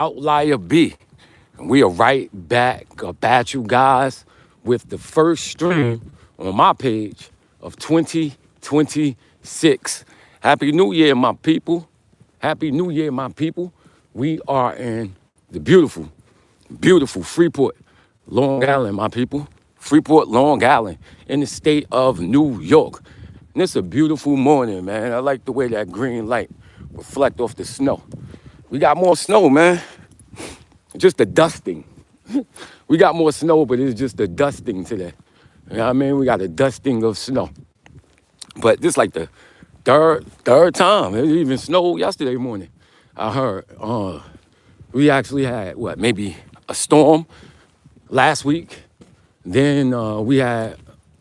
Outlier B. And we are right back up at you guys with the first stream on my page of 2026. Happy New Year, my people. Happy New Year, my people. We are in the beautiful, beautiful Freeport, Long Island, my people. Freeport, Long Island, in the state of New York. And it's a beautiful morning, man. I like the way that green light reflect off the snow. We got more snow, man. Just the dusting. We got more snow, but it's just the dusting today. You know what I mean? We got a dusting of snow. But this like the third time. It even snowed yesterday morning. I heard we actually had, maybe a storm last week. Then we had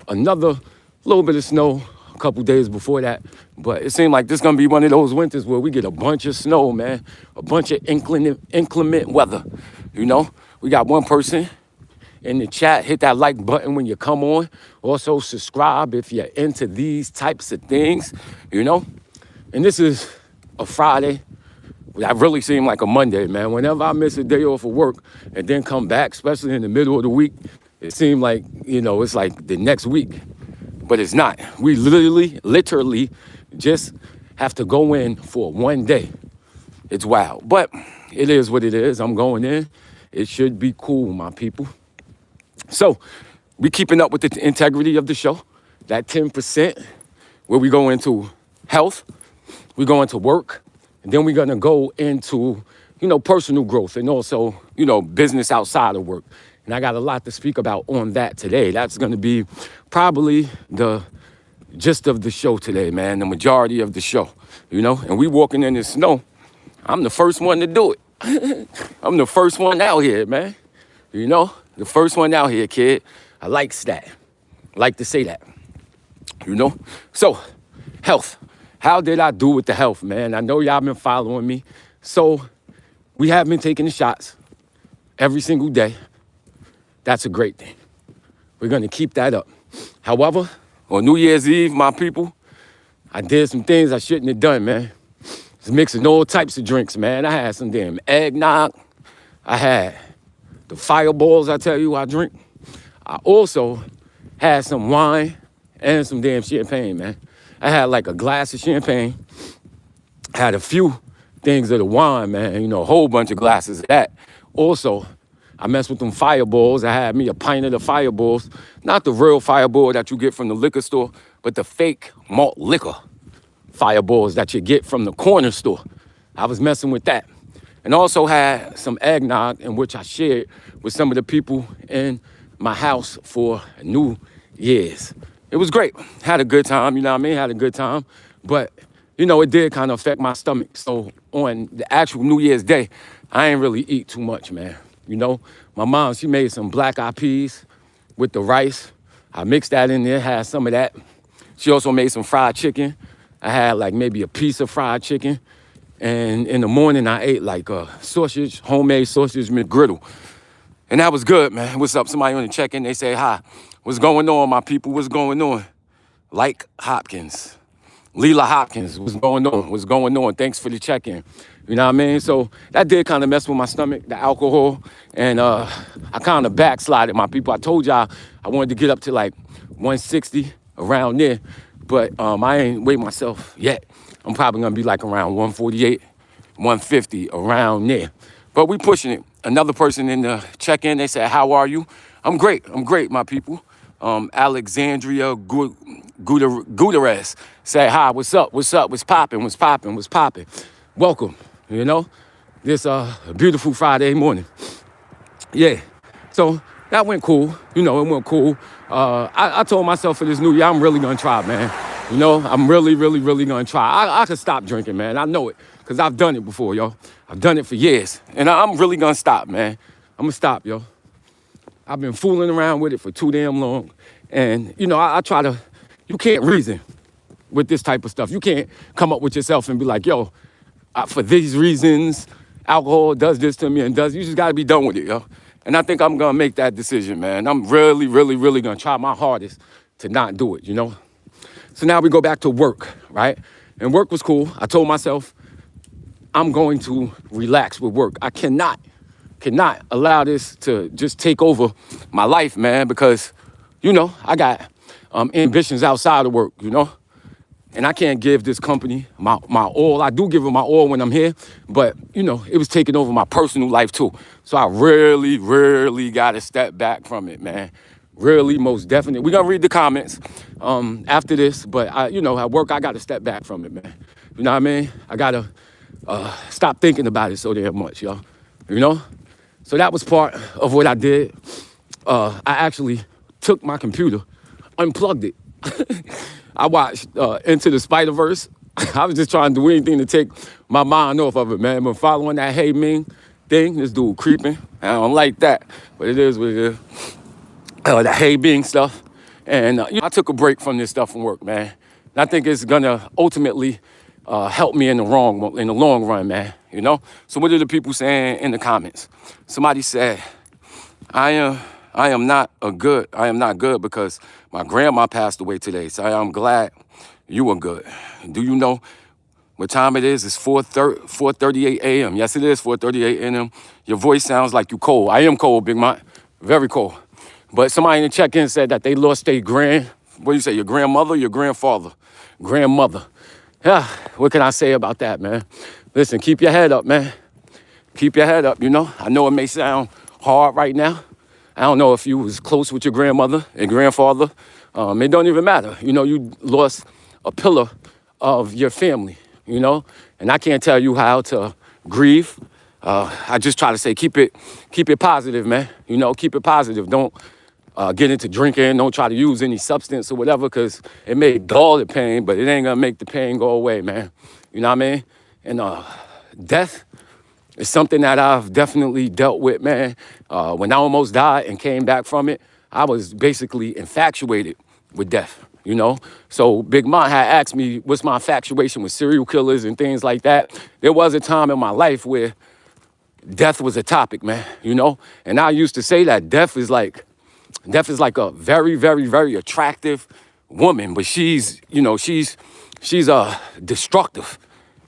another little bit of snow a couple days before that. But it seemed like this is going to be one of those winters where we get a bunch of snow, man. A bunch of inclement weather, you know? We got one person in the chat. Hit that like button when you come on. Also subscribe if you're into these types of things, you know? And this is a Friday. That really seemed like a Monday, man. Whenever I miss a day off of work and then come back, especially in the middle of the week, it seemed like, it's like the next week. But it's not. We literally just have to go in for one day. It's wild. But it is what it is. I'm going in. It should be cool, my people. So we keeping up with the integrity of the show. That 10% where we go into health, we go into work, and then we're gonna go into, personal growth and also, business outside of work. And I got a lot to speak about on that today. That's gonna be probably the gist of the show today, man, the majority of the show, And we walking in the snow. I'm the first one to do it. I'm the first one out here, man. The first one out here, kid. I like that. I like to say that, So, health. How did I do with the health, man? I know y'all been following me. So, we have been taking the shots every single day. That's a great thing. We're going to keep that up. However, on New Year's Eve, my people, I did some things I shouldn't have done, man. Just mixing all types of drinks, man. I had some damn eggnog. I had the fireballs I tell you I drink. I also had some wine and some damn champagne, man. I had like a glass of champagne. Had a few things of the wine, man. A whole bunch of glasses of that. Also, I messed with them fireballs. I had me a pint of the fireballs. Not the real fireball that you get from the liquor store, but the fake malt liquor fireballs that you get from the corner store. I was messing with that. And also had some eggnog in which I shared with some of the people in my house for New Year's. It was great. Had a good time, you know what I mean? Had a good time. But, it did kind of affect my stomach. So on the actual New Year's Day, I ain't really eat too much, man. My mom, she made some black-eyed peas with the rice. I mixed that in there, had some of that. She also made some fried chicken. I had like maybe a piece of fried chicken. And in the morning, I ate like a sausage, homemade sausage McGriddle. And that was good, man. What's up? Somebody on the check-in, they say, hi. What's going on, my people? What's going on? Like Hopkins. Leela Hopkins, what's going on? What's going on? Thanks for the check-in. You know what I mean? So that did kind of mess with my stomach, the alcohol. And I kind of backslided, my people. I told y'all I wanted to get up to like 160, around there. But I ain't weighed myself yet. I'm probably going to be like around 148, 150, around there. But we pushing it. Another person in the check-in, they said, how are you? I'm great, my people. Alexandria Gutierrez said, hi, what's up, what's popping, Welcome, this beautiful Friday morning. Yeah, so that went cool, it went cool. I told myself for this new year, I'm really gonna try, man. I'm really gonna try. I could stop drinking, man, I know it, because I've done it before, yo. I've done it for years, and I'm really gonna stop, man. I'm gonna stop, yo. I've been fooling around with it for too damn long. And, I try to, you can't reason with this type of stuff. You can't come up with yourself and be like, yo, for these reasons, alcohol does this to me and you just gotta be done with it, yo. And I think I'm gonna make that decision, man. I'm really gonna try my hardest to not do it, So now we go back to work, right? And work was cool. I told myself I'm going to relax with work. I cannot allow this to just take over my life, man, because, I got ambitions outside of work, and I can't give this company my all. I do give it my all when I'm here, but, it was taking over my personal life too. So I really, really got to step back from it, man. Really, most definitely. We're going to read the comments after this, but, at work, I got to step back from it, man. You know what I mean? I got to stop thinking about it so damn much, y'all. So that was part of what I did. I actually took my computer, unplugged it. I watched Into the Spider-Verse. I was just trying to do anything to take my mind off of it, man. But following that Hey Ming thing, this dude creeping. I don't like that, but it is what it is. The Hey Ming stuff. And I took a break from this stuff from work, man. And I think it's gonna ultimately help me in the long run, man. So what are the people saying in the comments? Somebody said, I am not good because my grandma passed away today. So I'm glad you are good. Do you know what time it is? It's 4:38 a.m. Yes, it is 4:38 a.m. Your voice sounds like you cold. I am cold, Big Mont. Very cold. But somebody in the check-in said that they lost their what do you say, your grandmother, your grandfather? Grandmother. Yeah, what can I say about that, man? Listen, keep your head up, man. Keep your head up, I know it may sound hard right now. I don't know if you was close with your grandmother and grandfather. It don't even matter. You lost a pillar of your family, and I can't tell you how to grieve. I just try to say, keep it positive, man. Keep it positive. Don't get into drinking. Don't try to use any substance or whatever, because it may dull the pain, but it ain't gonna make the pain go away, man. You know what I mean? And death is something that I've definitely dealt with, man. When I almost died and came back from it, I was basically infatuated with death, So Big Mont had asked me, what's my infatuation with serial killers and things like that. There was a time in my life where death was a topic, man, And I used to say that death is like a very, very, very attractive woman, but she's destructive.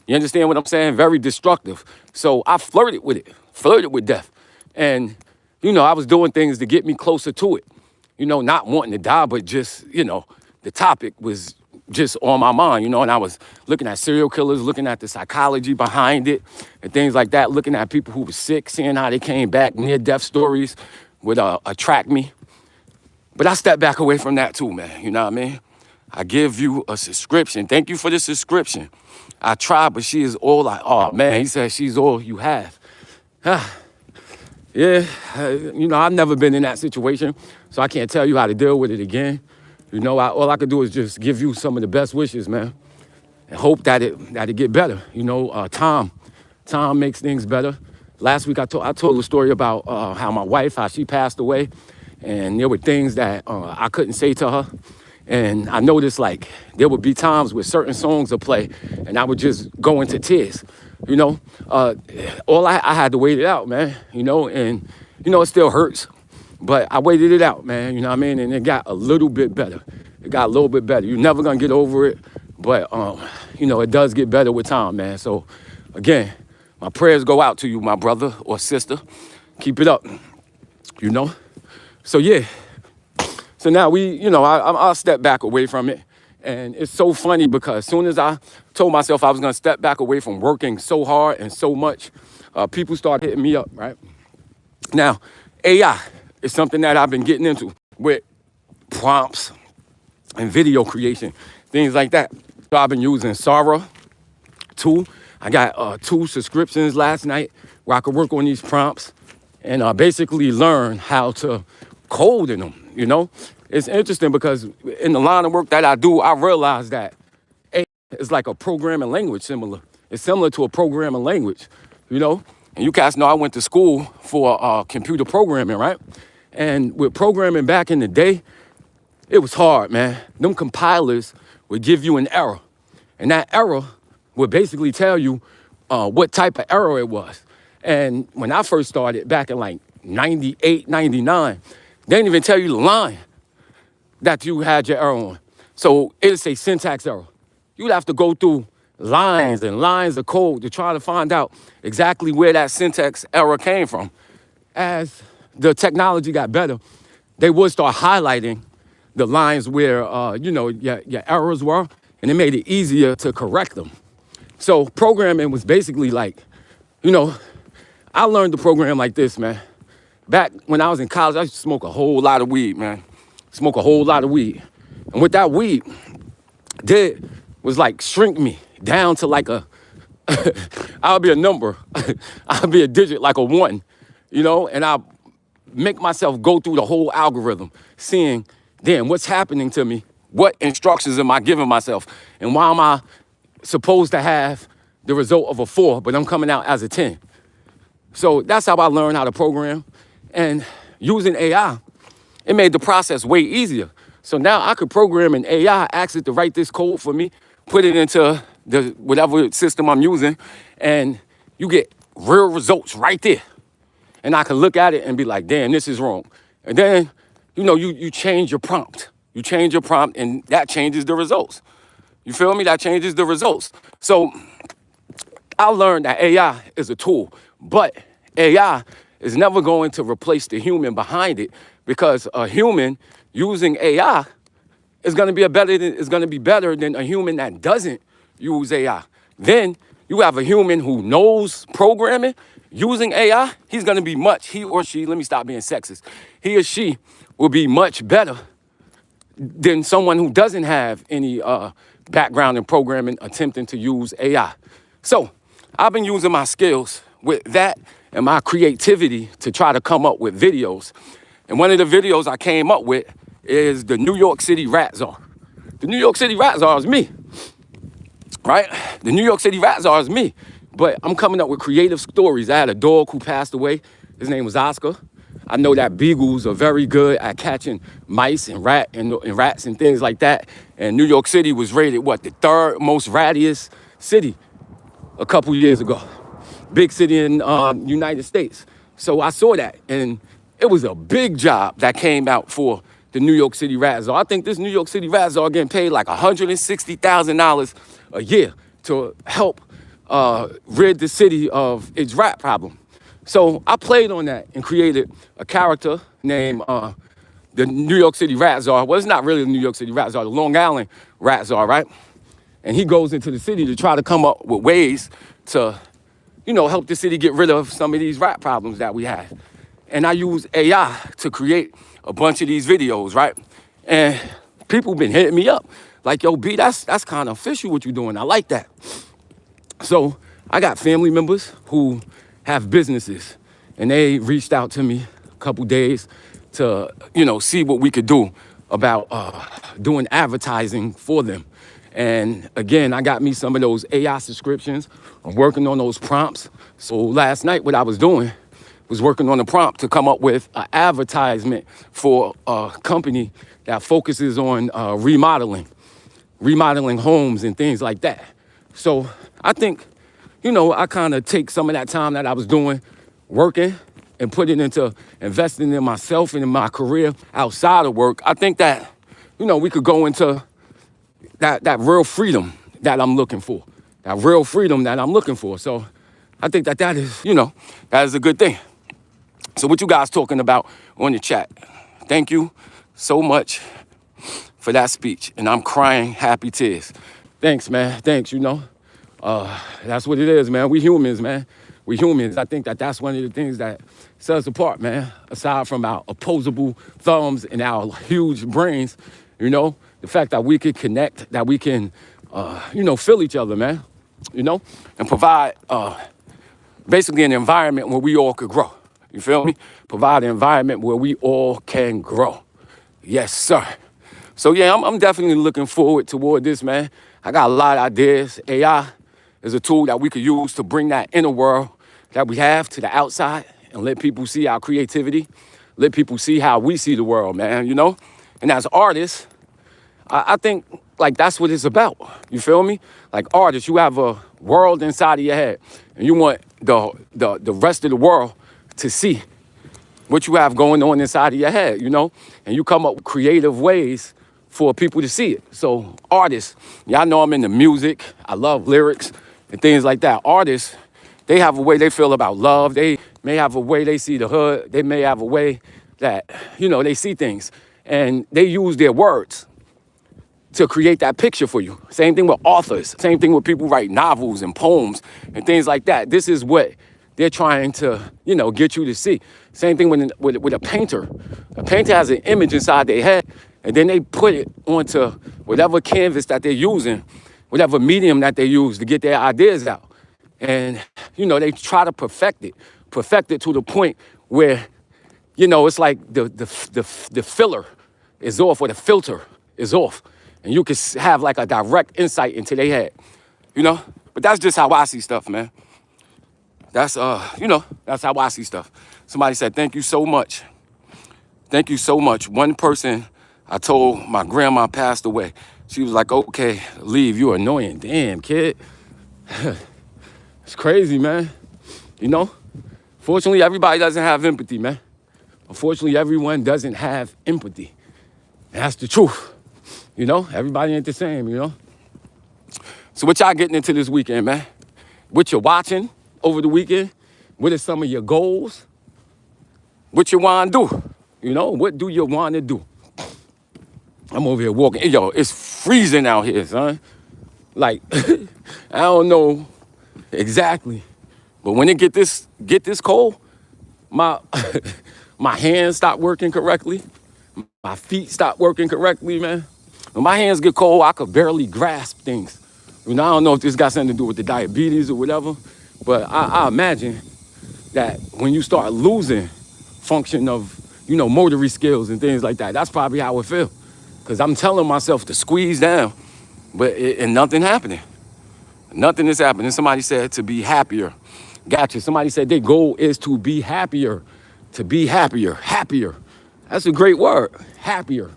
You understand what I'm saying? Very destructive. So I flirted with death. And, I was doing things to get me closer to it. Not wanting to die, but just, the topic was just on my mind, and I was looking at serial killers, looking at the psychology behind it and things like that, looking at people who were sick, seeing how they came back, near-death stories would attract me. But I stepped back away from that too, man. You know what I mean? I give you a subscription. Thank you for the subscription. I tried, but she is all oh man, he said she's all you have. Yeah, I've never been in that situation, so I can't tell you how to deal with it again. All I could do is just give you some of the best wishes, man, and hope that it get better. Time makes things better. Last week I told a story about how my wife, how she passed away, and there were things that I couldn't say to her. And I noticed, like, there would be times where certain songs would play and I would just go into tears, I had to wait it out, man, and, it still hurts, but I waited it out, man, you know what I mean? And it got a little bit better. You're never gonna get over it, but, it does get better with time, man. So, again, my prayers go out to you, my brother or sister. Keep it up, So, yeah. So now I'll step back away from it. And it's so funny because as soon as I told myself I was going to step back away from working so hard and so much, people started hitting me up, right? Now, AI is something that I've been getting into with prompts and video creation, things like that. So I've been using Sora 2. I got 2 subscriptions last night where I could work on these prompts and basically learn how to code in them, It's interesting because in the line of work that I do, I realize that AI is like a programming language similar. It's similar to a programming language, And you guys know I went to school for computer programming, right? And with programming back in the day, it was hard, man. Them compilers would give you an error. And that error would basically tell you what type of error it was. And when I first started back in like 98, 99, they didn't even tell you the line that you had your error on. So it'll say syntax error. You'd have to go through lines and lines of code to try to find out exactly where that syntax error came from. As the technology got better, they would start highlighting the lines where your errors were, and it made it easier to correct them. So programming was basically like, you know, I learned the program like this, man. Back when I was in college, I used to smoke a whole lot of weed, man. Smoke a whole lot of weed. And what that weed did was like shrink me down to like I'll be a number. I'll be a digit like a one, and I'll make myself go through the whole algorithm, seeing, damn, what's happening to me? What instructions am I giving myself? And why am I supposed to have the result of a 4, but I'm coming out as a 10? So that's how I learned how to program. And using AI, it made the process way easier. So now I could program an AI, ask it to write this code for me, put it into the whatever system I'm using, and you get real results right there. And I can look at it and be like, damn, this is wrong. And then, you change your prompt. You change your prompt, and that changes the results. You feel me? That changes the results. So I learned that AI is a tool, but AI is never going to replace the human behind it, because a human using AI is going to be better than a human that doesn't use AI. Then you have a human who knows programming using AI. He's going to be he or she, let me stop being sexist. He or she will be much better than someone who doesn't have any background in programming attempting to use AI. So I've been using my skills with that and my creativity to try to come up with videos. And one of the videos I came up with is the New York City Rat Czar. The New York City Rat Czar is me, right? The New York City Rat Czar is me. But I'm coming up with creative stories. I had a dog who passed away. His name was Oscar. I know that beagles are very good at catching mice and rats and things like that. And New York City was rated, the third most rattiest city a couple years ago. Big city in United States. So I saw that, and it was a big job that came out for the New York City Rat Czar. I think this New York City Rat Czar getting paid like $160,000 a year to help rid the city of its rat problem. So I played on that and created a character named the New York City Rat Czar. Well, it's not really the New York City Rat Czar, the Long Island Rat Czar, right? And he goes into the city to try to come up with ways to, help the city get rid of some of these rat problems that we have. And I use AI to create a bunch of these videos, right? And people been hitting me up like, yo, B, that's kind of fishy what you're doing. I like that. So I got family members who have businesses, and they reached out to me a couple days to, see what we could do about doing advertising for them. And again, I got me some of those AI subscriptions. I'm working on those prompts. So last night, what I was doing was working on a prompt to come up with an advertisement for a company that focuses on remodeling homes and things like that. So I think, I kind of take some of that time that I was doing working and put it into investing in myself and in my career outside of work. I think that, we could go into that real freedom that I'm looking for. So I think that is, that is a good thing. So what you guys talking about on the chat? Thank you so much for that speech. And I'm crying happy tears. Thanks, man. Thanks, that's what it is, man. We humans, man. We humans. I think that's one of the things that sets us apart, man. Aside from our opposable thumbs and our huge brains, the fact that we can connect, that we can, feel each other, man, and provide basically an environment where we all could grow. You feel me? Provide an environment where we all can grow. Yes, sir. So, yeah, I'm definitely looking forward toward this, man. I got a lot of ideas. AI is a tool that we could use to bring that inner world that we have to the outside and let people see our creativity, let people see how we see the world, man, And as artists, I think, that's what it's about. You feel me? Like artists, you have a world inside of your head, and you want the rest of the world to see what you have going on inside of your head, And you come up with creative ways for people to see it. So artists, y'all know I'm into music. I love lyrics and things like that. Artists, they have a way they feel about love. They may have a way they see the hood. They may have a way that, they see things. And they use their words to create that picture for you. Same thing with authors. Same thing with people who write novels and poems and things like that. This is what they're trying to, get you to see. Same thing with a painter. A painter has an image inside their head, and then they put it onto whatever canvas that they're using, whatever medium that they use to get their ideas out. And, they try to perfect it to the point where, it's like the filler is off, or the filter is off. And you can have like a direct insight into their head, But that's just how I see stuff, man. That's, that's how I see stuff. Somebody said, thank you so much. Thank you so much. One person, I told my grandma passed away. She was like, okay, leave, you're annoying. Damn, kid. It's crazy, man. Fortunately, everybody doesn't have empathy, man. Unfortunately, everyone doesn't have empathy. And that's the truth. Everybody ain't the same, So what y'all getting into this weekend, man? What you watching over the weekend? What are some of your goals? What you want to do? What do you want to do? I'm over here walking. Yo, it's freezing out here, son. Like, I don't know exactly. But when it get this cold, my my hands stop working correctly. My feet stop working correctly, man. When my hands get cold, I could barely grasp things. I don't know if this got something to do with the diabetes or whatever, but I imagine that when you start losing function of, motory skills and things like that, that's probably how it feels. Because I'm telling myself to squeeze down, but and nothing happening. Nothing is happening. Somebody said to be happier. Gotcha. Somebody said their goal is to be happier. To be happier. Happier. That's a great word. Happier.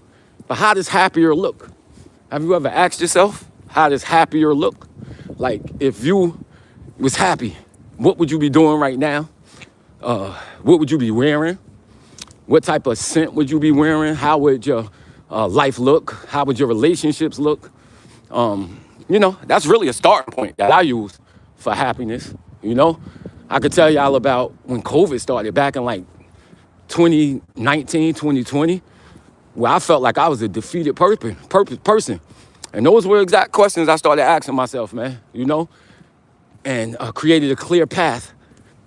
But how does happier look? Have you ever asked yourself, how does happier look? Like, if you was happy, what would you be doing right now? What would you be wearing? What type of scent would you be wearing? How would your life look? How would your relationships look? That's really a starting point that I use for happiness. I could tell y'all about when COVID started back in like 2019, 2020, where I felt like I was a defeated person. And those were exact questions I started asking myself, man, and created a clear path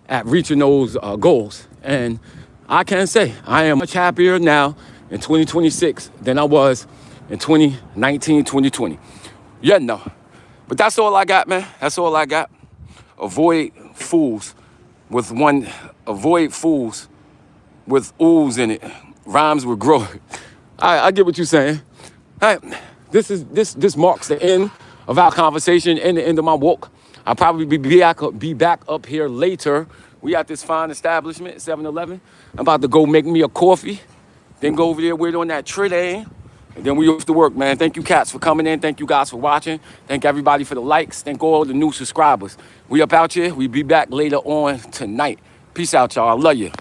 at reaching those goals. And I can say I am much happier now in 2026 than I was in 2019, 2020. Yeah, no. But that's all I got, man. That's all I got. Avoid fools with ooze in it. Rhymes with grow. I get what you're saying. All right. This marks the end of our conversation and the end of my walk. I'll probably be back up here later. We at this fine establishment, 7-Eleven. I'm about to go make me a coffee, then go over there, wait on that tray, and then we off to work, man. Thank you, cats, for coming in. Thank you guys for watching. Thank everybody for the likes. Thank all the new subscribers. We up out here. We be back later on tonight. Peace out, y'all. I love you.